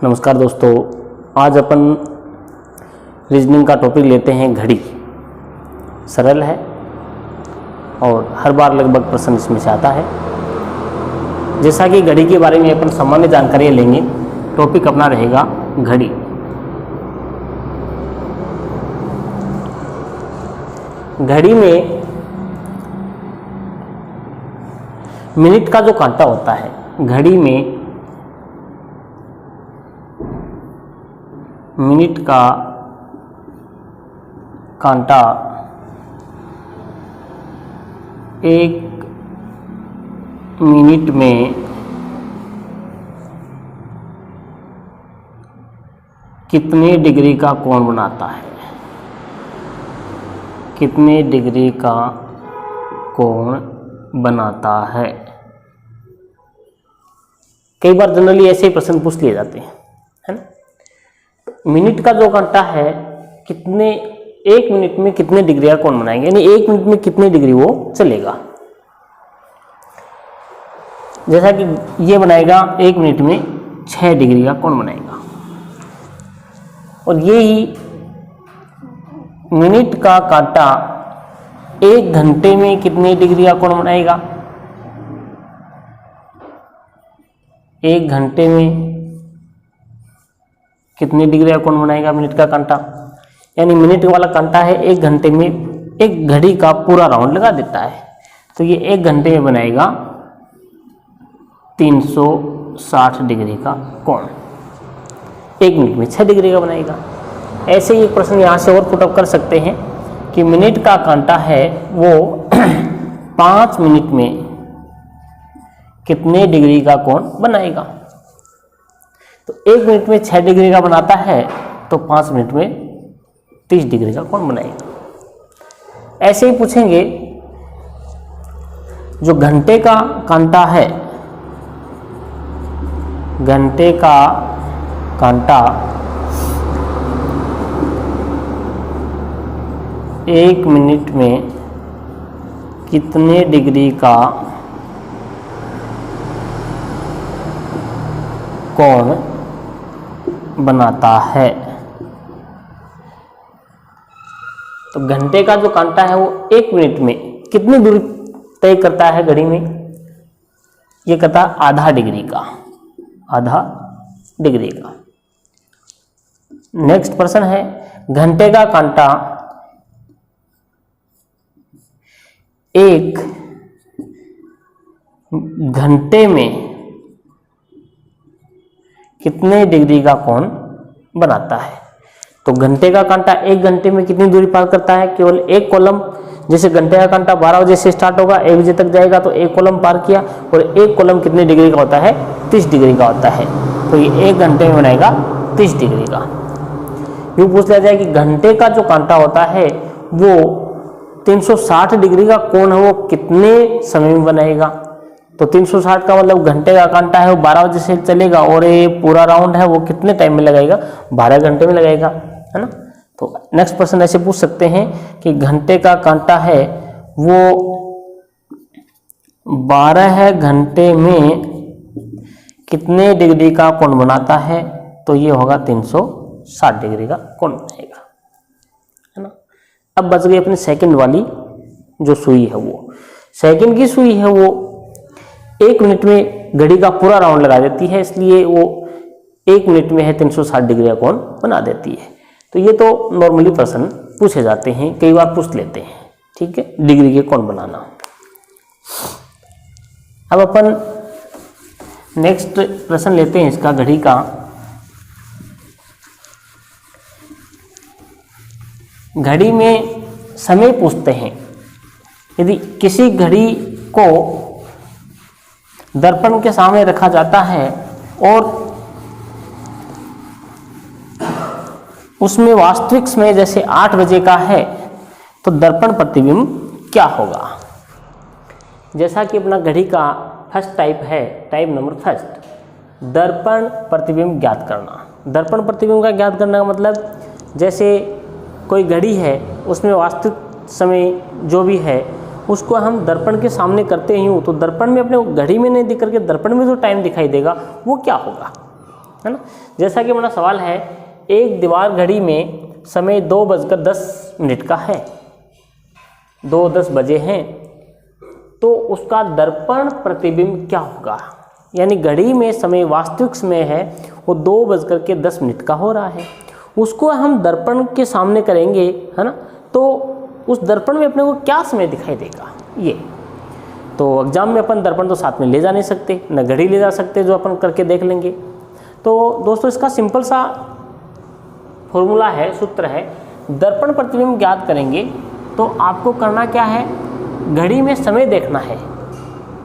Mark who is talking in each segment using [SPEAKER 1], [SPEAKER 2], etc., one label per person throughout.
[SPEAKER 1] नमस्कार दोस्तों, आज अपन रीजनिंग का टॉपिक लेते हैं घड़ी। सरल है और हर बार लगभग प्रश्न इसमें से आता है। जैसा कि घड़ी के बारे में अपन सामान्य जानकारी लेंगे, टॉपिक अपना रहेगा घड़ी। घड़ी में मिनट का जो कांटा होता है, घड़ी में मिनट का कांटा एक मिनट में कितने डिग्री का कोण बनाता है, कितने डिग्री का कोण बनाता है। कई बार जनरली ऐसे ही प्रश्न पूछ लिए जाते हैं, है ना। मिनट का जो कांटा है, कितने एक मिनट में कितने डिग्री का कोण बनाएंगे, यानी एक मिनट में कितने डिग्री वो चलेगा। जैसा कि ये बनाएगा एक मिनट में 6 डिग्री का कोण बनाएगा, और यही मिनट का कांटा एक घंटे में कितने डिग्री का कोण बनाएगा। एक घंटे में कितने डिग्री का कोण बनाएगा मिनट का कांटा, यानी मिनट वाला कांटा है, एक घंटे में एक घड़ी का पूरा राउंड लगा देता है, तो ये एक घंटे में बनाएगा 360 डिग्री का कोण। एक मिनट में 6 डिग्री का बनाएगा। ऐसे ही एक प्रश्न यहाँ से और पुटअप कर सकते हैं कि मिनट का कांटा है वो 5 मिनट में कितने डिग्री का कोण बनाएगा। तो एक मिनट में 6 डिग्री का बनाता है, तो 5 मिनट में 30 डिग्री का कोण बनाएगा। ऐसे ही पूछेंगे, जो घंटे का कांटा है, घंटे का कांटा एक मिनट में कितने डिग्री का कोण बनाता है। तो घंटे का जो कांटा है वो एक मिनट में कितनी दूरी तय करता है घड़ी में, ये कहता है आधा डिग्री का, आधा डिग्री का। नेक्स्ट प्रश्न है, घंटे का कांटा एक घंटे में कितने डिग्री का कोण बनाता है। तो घंटे का कांटा एक घंटे में कितनी दूरी पार करता है, केवल एक कॉलम। जैसे घंटे का कांटा 12 बजे से स्टार्ट होगा, 1 बजे तक जाएगा, तो एक कॉलम पार किया, और एक कॉलम कितने डिग्री का होता है, 30 डिग्री का होता है, तो ये एक घंटे में बनाएगा 30 डिग्री का। यूँ पूछ लिया जाए कि घंटे का जो कांटा होता है वो 360 डिग्री का कोण है, वो कितने समय में बनाएगा। तो 360 का मतलब घंटे का कांटा है वो 12 बजे से चलेगा, और ये पूरा राउंड है वो कितने टाइम में लगाएगा, 12 घंटे में लगाएगा, है ना। तो नेक्स्ट प्रश्न ऐसे पूछ सकते हैं कि घंटे का कांटा है वो 12 घंटे में कितने डिग्री का कोण बनाता है, तो ये होगा 360 डिग्री का कोण बनेगा, है ना। अब बच गई अपनी सेकंड वाली जो सुई है, वो सेकंड की सुई है वो एक मिनट में घड़ी का पूरा राउंड लगा देती है, इसलिए वो एक मिनट में है 360 डिग्री का कोण बना देती है। तो ये तो नॉर्मली प्रश्न पूछे जाते हैं, कई बार पूछ लेते हैं, ठीक है, डिग्री के कोण बनाना। अब अपन नेक्स्ट प्रश्न लेते हैं इसका, घड़ी का। घड़ी में समय पूछते हैं। यदि किसी घड़ी को दर्पण के सामने रखा जाता है और उसमें वास्तविक समय जैसे 8 बजे का है, तो दर्पण प्रतिबिंब क्या होगा। जैसा कि अपना घड़ी का फर्स्ट टाइप है, टाइप नंबर फर्स्ट, दर्पण प्रतिबिंब ज्ञात करना। दर्पण प्रतिबिंब का ज्ञात करने का मतलब, जैसे कोई घड़ी है उसमें वास्तविक समय जो भी है उसको हम दर्पण के सामने करते ही हूँ, तो दर्पण में अपने घड़ी में नहीं दिख करके दर्पण में जो टाइम दिखाई देगा वो क्या होगा। है ना। जैसा कि हमारा सवाल है, एक दीवार घड़ी में समय 2:10 का है, 2:10 बजे हैं, तो उसका दर्पण प्रतिबिंब क्या होगा। यानी घड़ी में समय वास्तविक समय है वो 2:10 का हो रहा है, उसको हम दर्पण के सामने करेंगे, है ना, तो उस दर्पण में अपने को क्या समय दिखाई देगा। ये तो एग्जाम में अपन दर्पण तो साथ में ले जा नहीं सकते, न घड़ी ले जा सकते जो अपन करके देख लेंगे। तो दोस्तों इसका सिंपल सा फॉर्मूला है, सूत्र है, दर्पण प्रतिबिंब ज्ञात करेंगे तो आपको करना क्या है, घड़ी में समय देखना है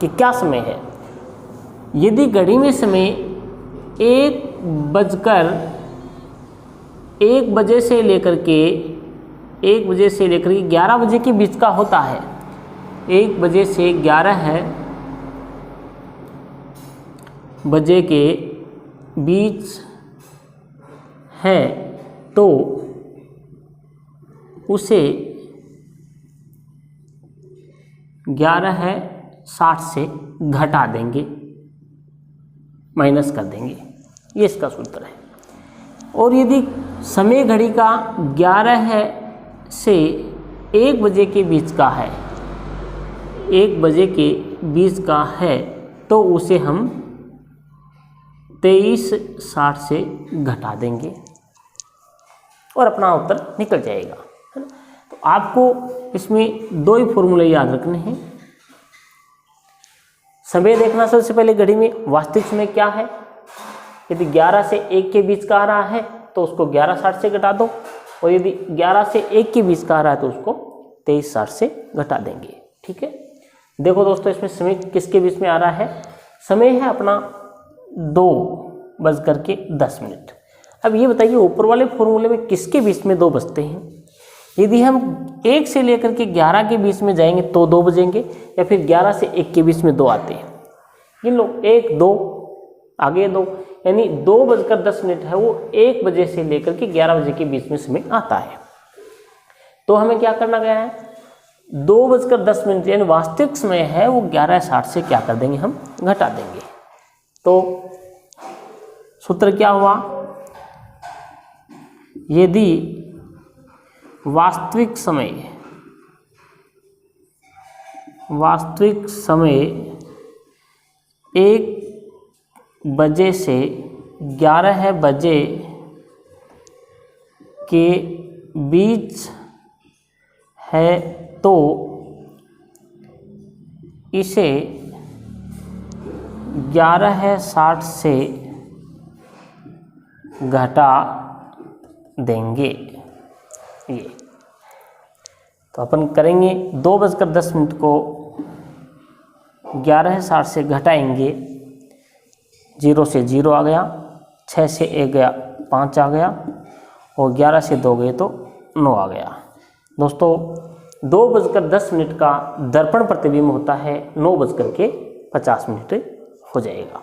[SPEAKER 1] कि क्या समय है। यदि घड़ी में समय 1 बजे से लेकर के 11 बजे के बीच का होता है, 1 बजे से 11 बजे के बीच है, तो उसे 11:60 से घटा देंगे, माइनस कर देंगे, ये इसका सूत्र है। और यदि समय घड़ी का 11 से 1 बजे के बीच का है, 1 बजे के बीच का है, तो उसे हम 23:60 से घटा देंगे और अपना उत्तर निकल जाएगा, है ना। तो आपको इसमें 2 ही फॉर्मूले याद रखने हैं। समय देखना सबसे पहले घड़ी में वास्तविक समय क्या है, यदि 11 से 1 के बीच का आ रहा है तो उसको 11:60 से घटा दो, और यदि 11 से 1 के बीच का आ रहा है तो उसको 23:60 से घटा देंगे। ठीक है, देखो दोस्तों इसमें समय किसके बीच में आ रहा है, समय है अपना 2:10। अब ये बताइए ऊपर वाले फॉर्मूले में किसके बीच में 2 बजते हैं। यदि हम 1 से लेकर के 11 के बीच में जाएंगे तो 2 बजेंगे, या फिर 11 से 1 के बीच में 2 आते हैं, गिन लो 1 2 आगे 2, यानी 2:10 है वो 1 बजे से लेकर के 11 बजे के बीच में समय आता है। तो हमें क्या करना गया है, 2:10 यानी वास्तविक समय है वो 11:60 से क्या कर देंगे, हम घटा देंगे। तो सूत्र क्या हुआ, यदि वास्तविक समय 1 बजे से 11 बजे के बीच है तो इसे 11:60 से घटा देंगे। ये तो अपन करेंगे 2:10 को 11:60 से घटाएंगे, 0 से 0 आ गया, 6 से 1 गया 5 आ गया, और 11 से 2 गए तो 9 आ गया। दोस्तों 2:10 का दर्पण प्रतिबिंब होता है 9:50 हो जाएगा।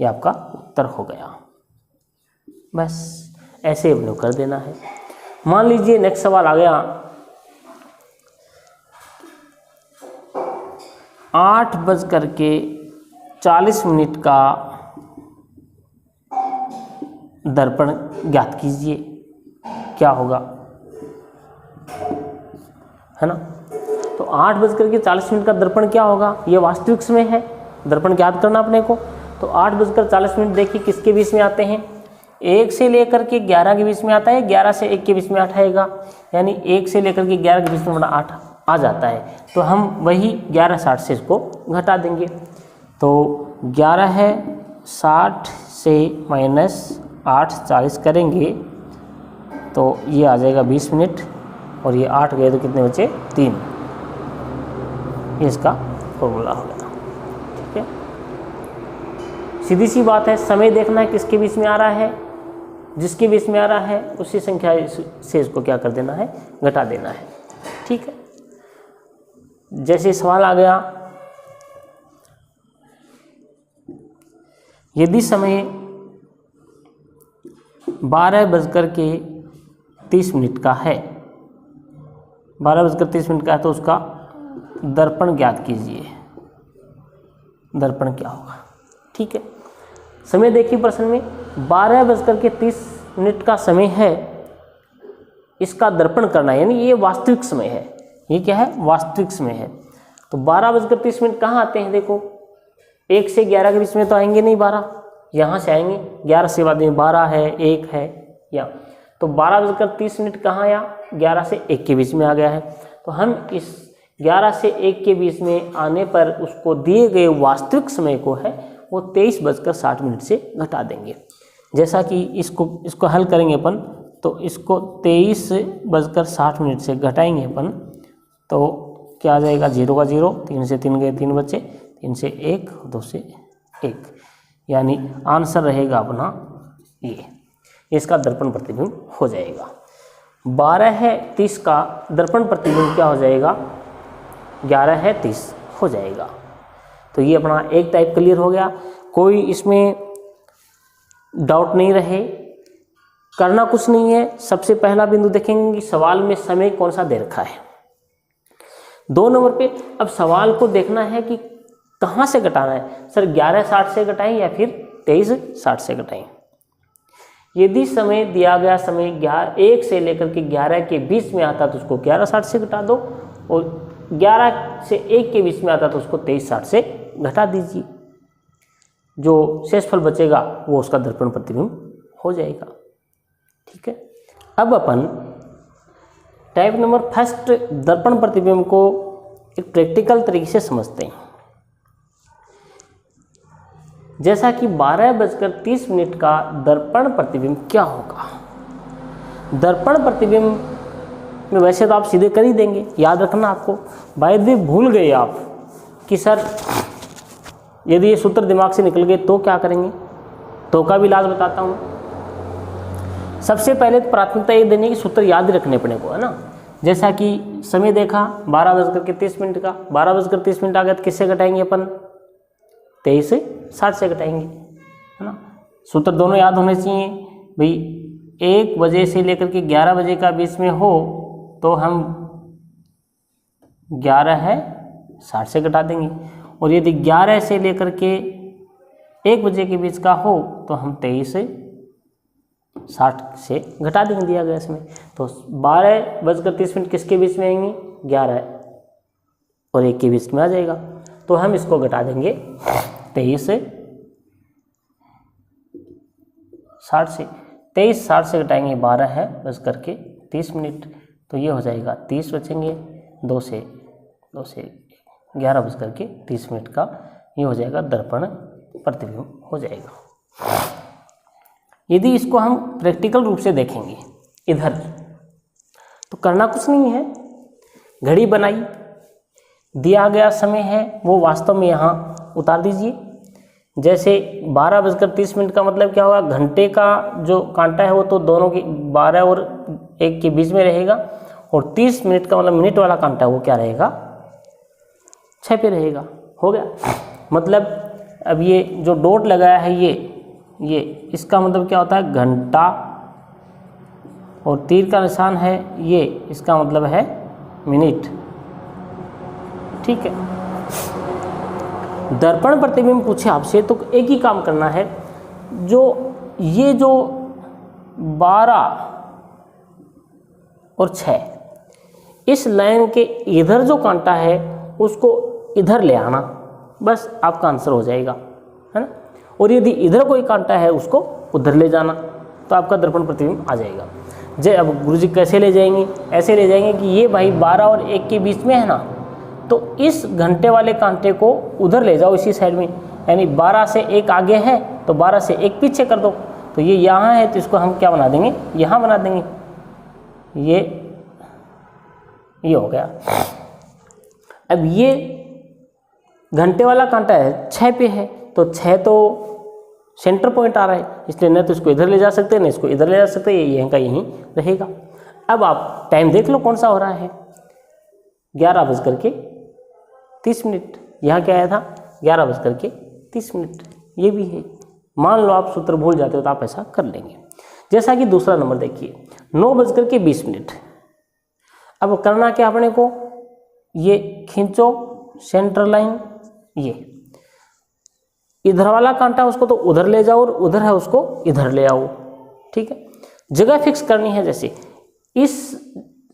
[SPEAKER 1] ये आपका उत्तर हो गया। बस ऐसे हम लोग कर देना है। मान लीजिए नेक्स्ट सवाल आ गया, 8:40 का दर्पण ज्ञात कीजिए, क्या होगा, है ना। तो 8:40 का दर्पण क्या होगा, ये वास्तविक समय है, दर्पण ज्ञात करना अपने को। तो 8:40 देखिए किसके बीच में आते हैं, 1 से लेकर के 11 के बीच में आता है, 11 से 1 के बीच में 8 आएगा, यानी 1 से लेकर के 11 के बीच में 8 आ जाता है। तो हम वही 11:60 से इसको घटा देंगे। तो 11:60 से -8:40 करेंगे तो ये आ जाएगा 20 मिनट, और ये 8 गए तो कितने बचे, 3। ये इसका फॉर्मूला होगा। ठीक है, सीधी सी बात है, समय देखना है किसके बीच में आ रहा है, जिसके बीच में आ रहा है उसी संख्या से इसको क्या कर देना है, घटा देना है। ठीक है, जैसे सवाल आ गया, यदि समय 12:30 का है, 12:30 का है, तो उसका दर्पण ज्ञात कीजिए, दर्पण क्या होगा। ठीक है, समय देखिए प्रश्न में 12:30 का समय है, इसका दर्पण करना है, यानी ये वास्तविक समय है। ये क्या है? वास्तविक समय है। तो 12:30 कहाँ आते हैं? देखो 1 से 11 के बीच में तो आएंगे नहीं 12, यहाँ से आएंगे। 11 से बाद में 12 है, 1 है, या तो 12:30 कहाँ आया? 11 से 1 के बीच में आ गया है। तो हम इस 11 से 1 के बीच में आने पर उसको दिए गए वास्तविक समय को है वो 23:60 से घटा देंगे। जैसा कि इसको हल करेंगे अपन, तो इसको 23:60 से घटाएंगे अपन, तो क्या आ जाएगा? 0 का 0, 3 से 3 गए 3 बचे, 3 से 1, 2 से 1, यानी आंसर रहेगा अपना ये, इसका दर्पण प्रतिबिंब हो जाएगा। 12:30 का दर्पण प्रतिबिंब क्या हो जाएगा? 11:30 हो जाएगा। तो ये अपना एक टाइप क्लियर हो गया, कोई इसमें डाउट नहीं रहे, करना कुछ नहीं है। सबसे पहला बिंदु देखेंगे कि सवाल में समय कौन सा दे रखा है। 2 नंबर पे अब सवाल को देखना है कि कहाँ से घटाना है। सर 11:60 से घटाएं या फिर 23:60 से घटाएं। यदि समय दिया गया समय 1 से लेकर के 11 के बीच में आता तो उसको 11:60 से घटा दो, और 11 से 1 के बीच में आता तो उसको 23:60 से घटा दीजिए। जो शेषफल बचेगा वो उसका दर्पण प्रतिबिंब हो जाएगा। ठीक है, अब अपन टाइप नंबर फर्स्ट दर्पण प्रतिबिंब को एक प्रैक्टिकल तरीके से समझते हैं। जैसा कि 12:30 का दर्पण प्रतिबिंब क्या होगा। दर्पण प्रतिबिंब में वैसे तो आप सीधे कर ही देंगे, याद रखना आपको। बाय द वे भूल गए आप कि सर यदि ये सूत्र दिमाग से निकल गए तो क्या करेंगे, तो का भी इलाज बताता हूँ। सबसे पहले तो प्राथमिकता ये देनी है कि सूत्र याद ही रखने पड़े को, है ना। जैसा कि समय देखा 12:30 का, 12:30 आ गया तो किससे घटाएंगे अपन? 23:60 से घटाएंगे, है ना। सूत्र दोनों याद होने चाहिए भाई। 1 बजे से लेकर के 11 बजे का बीच में हो तो हम 11:60 से घटा देंगे, और यदि 11 से लेकर के 1 बजे के बीच का हो तो हम 23:60 से घटा देंगे दिया गया इसमें। तो 12:30 किसके बीच में आएंगे? 11 और 1 के बीच में आ जाएगा। तो हम इसको घटा देंगे 23:60 से। 23:60 से घटाएंगे 12:30, तो ये हो जाएगा 30 बचेंगे। 2 से 11:30 का ये हो जाएगा दर्पण प्रतिबिंब हो जाएगा। यदि इसको हम प्रैक्टिकल रूप से देखेंगे इधर, तो करना कुछ नहीं है। घड़ी बनाई, दिया गया समय है वो वास्तव में यहाँ उतार दीजिए। जैसे 12:30 का मतलब क्या होगा? घंटे का जो कांटा है वो तो दोनों की 12 और 1 के बीच में रहेगा, और 30 मिनट का मतलब मिनट वाला कांटा वो क्या रहेगा? 6 पे रहेगा। हो गया। मतलब अब ये जो डॉट लगाया है ये इसका मतलब क्या होता है? घंटा, और तीर का निशान है ये, इसका मतलब है मिनट। ठीक है। दर्पण प्रतिबिंब पूछे आपसे तो एक ही काम करना है, ये जो 12 और 6 इस लाइन के इधर जो कांटा है उसको इधर ले आना, बस आपका आंसर हो जाएगा, है ना। और यदि इधर कोई कांटा है उसको उधर ले जाना, तो आपका दर्पण प्रतिबिंब आ जाएगा। अब गुरुजी कैसे ले जाएंगे? ऐसे ले जाएंगे कि ये भाई 12 और 1 के बीच में है ना, तो इस घंटे वाले कांटे को उधर ले जाओ इसी साइड में, यानी 12 से 1 आगे है तो 12 से 1 पीछे कर दो। तो ये यहाँ है तो इसको हम क्या बना देंगे? यहाँ बना देंगे। ये हो गया। अब ये घंटे वाला कांटा है 6 पे है, तो 6 तो सेंटर पॉइंट आ रहा है, इसलिए न तो इसको इधर ले जा सकते हैं न इसको इधर ले जा सकते हैं, ये यहीं का यहीं रहेगा। अब आप टाइम देख लो कौन सा हो रहा है, 11:30। यहाँ क्या आया था? 11:30। ये भी है। मान लो आप सूत्र भूल जाते हो तो आप ऐसा कर लेंगे। जैसा कि दूसरा नंबर देखिए 9:20। अब करना क्या अपने को? ये खींचो सेंटर लाइन, ये इधर वाला कांटा उसको तो उधर ले जाओ और उधर है उसको इधर ले आओ। ठीक है, जगह फिक्स करनी है। जैसे इस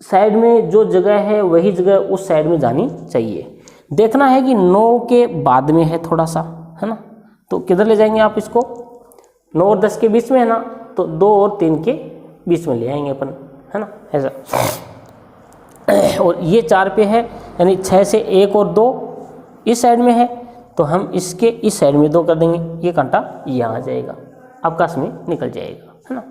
[SPEAKER 1] साइड में जो जगह है वही जगह उस साइड में जानी चाहिए। देखना है कि 9 के बाद में है थोड़ा सा, है ना, तो किधर ले जाएंगे आप इसको? 9 और 10 के बीच में है ना, तो 2 और 3 के बीच में ले आएंगे अपन, है ना, ऐसा। और ये 4 पे है, यानी 6 से 1 और 2 इस साइड में है, तो हम इसके इस साइड में 2 कर देंगे, ये कांटा यहाँ आ जाएगा, अवकाश में निकल जाएगा, है ना।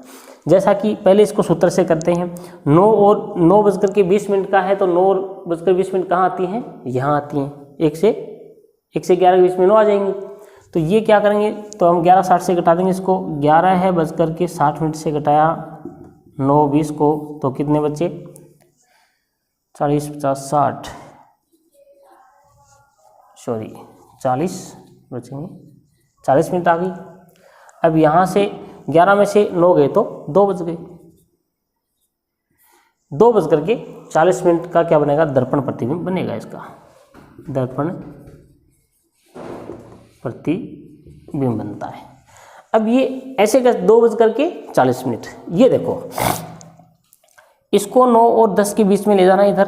[SPEAKER 1] जैसा कि पहले इसको सूत्र से करते हैं। 9:20 का है, तो 9:20 कहाँ आती हैं? यहाँ आती हैं। 1 से 11 के बीच में 9 आ जाएंगी। तो ये क्या करेंगे, तो हम 11:60 से घटा देंगे इसको। 11:60 से घटाया 9:20 को, तो कितने बचे? 40, 50, 60, सॉरी 40 बचेंगे, 40 मिनट आ गई। अब यहाँ से 11 में से 9 गए तो 2 बज गए। 2:40 का क्या बनेगा? दर्पण प्रतिबिंब बनेगा। इसका दर्पण प्रतिबिंब बनता है। अब ये ऐसे कर 2:40, ये देखो, इसको 9 और 10 के बीच में ले जाना इधर,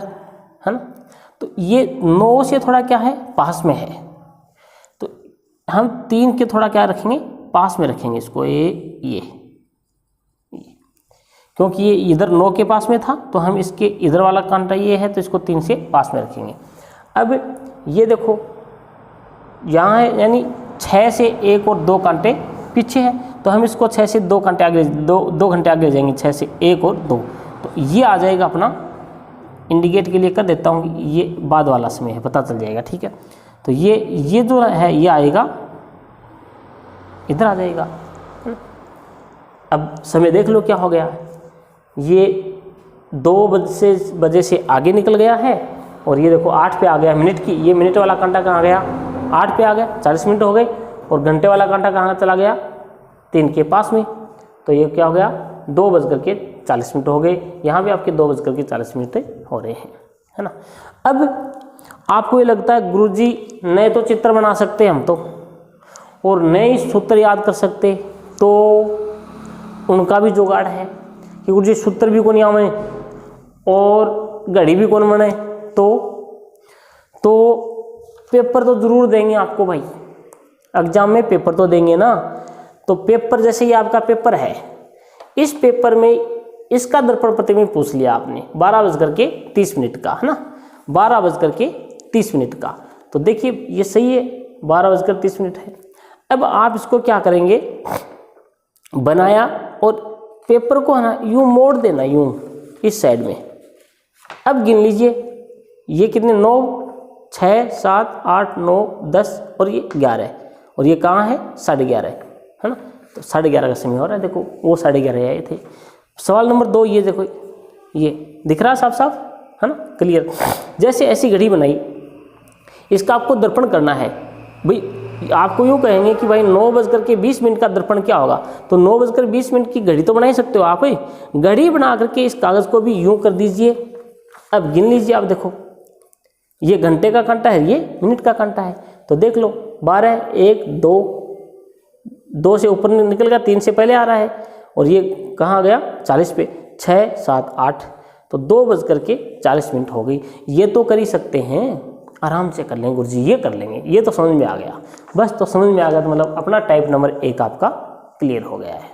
[SPEAKER 1] है ना। तो ये 9 से थोड़ा क्या है, पास में है, तो हम 3 के थोड़ा क्या रखेंगे, पास में रखेंगे इसको। ये क्योंकि ये इधर 9 के पास में था, तो हम इसके इधर वाला कांटा ये है, तो इसको 3 से पास में रखेंगे। अब ये देखो यहाँ है, यानी 6 से 1 और 2 कांटे पीछे है, तो हम इसको 6 से 2 घंटे आगे 2 घंटे आगे जाएंगे। 6 से 1 और 2, तो ये आ जाएगा अपना, इंडिकेट के लिए कर देता हूँ, ये बाद वाला समय है, पता चल जाएगा। ठीक है, तो ये जो है ये आएगा इधर आ जाएगा। अब समय देख लो क्या हो गया, ये 2 बजे से आगे निकल गया है, और ये देखो 8 पे आ गया मिनट की। ये मिनट वाला कांटा कहाँ गया? 8 पे आ गया, 40 मिनट हो गए। और घंटे वाला कांटा कहाँ चला गया? 3 के पास में। तो ये क्या हो गया? 2:40 हो गए। यहाँ भी आपके 2:40 हो रहे हैं, है ना। अब आपको ये लगता है गुरुजी नए तो चित्र बना सकते हम तो, और नए सूत्र याद कर सकते, तो उनका भी जुगाड़ है कि गुरुजी सूत्र भी कौन आवे और घड़ी भी कौन बने, तो पेपर तो जरूर देंगे आपको भाई, एग्जाम में पेपर तो देंगे ना। तो पेपर, जैसे ये आपका पेपर है, इस पेपर में इसका दर्पण प्रतिबिंब पूछ लिया आपने 12:30 का, है ना, 12:30 का। तो देखिए ये सही है, 12:30 है। अब आप इसको क्या करेंगे, बनाया और पेपर को है ना यूं मोड़ देना, यूं इस साइड में। अब गिन लीजिए ये कितने, 9, 6, 7, 8, 9, 10 और ये 11, और ये कहाँ है? 11:30, है ना। तो 11:30 का समय हो रहा है, देखो वो 11:30 आए थे। सवाल नंबर 2, ये देखो, ये दिख रहा है साफ साफ, है ना, क्लियर। जैसे ऐसी घड़ी बनाई, इसका आपको दर्पण करना है भाई। आपको यूँ कहेंगे कि भाई 9:20 का दर्पण क्या होगा, तो 9:20 की घड़ी तो बना ही सकते हो आप। घड़ी बना करके इस कागज़ को भी यूँ कर दीजिए। अब गिन लीजिए, आप देखो ये घंटे का कांटा है, ये मिनट का कांटा है, तो देख लो 12, 1, 2 से ऊपर निकल गया, 3 से पहले आ रहा है, और ये कहाँ गया? 40 पे, 6, 7, 8, तो 2:40 हो गई। ये तो कर ही सकते हैं, आराम से कर लेंगे गुरुजी, ये कर लेंगे, ये तो समझ में आ गया। बस तो समझ में आ गया, तो मतलब अपना टाइप नंबर 1 आपका क्लियर हो गया है।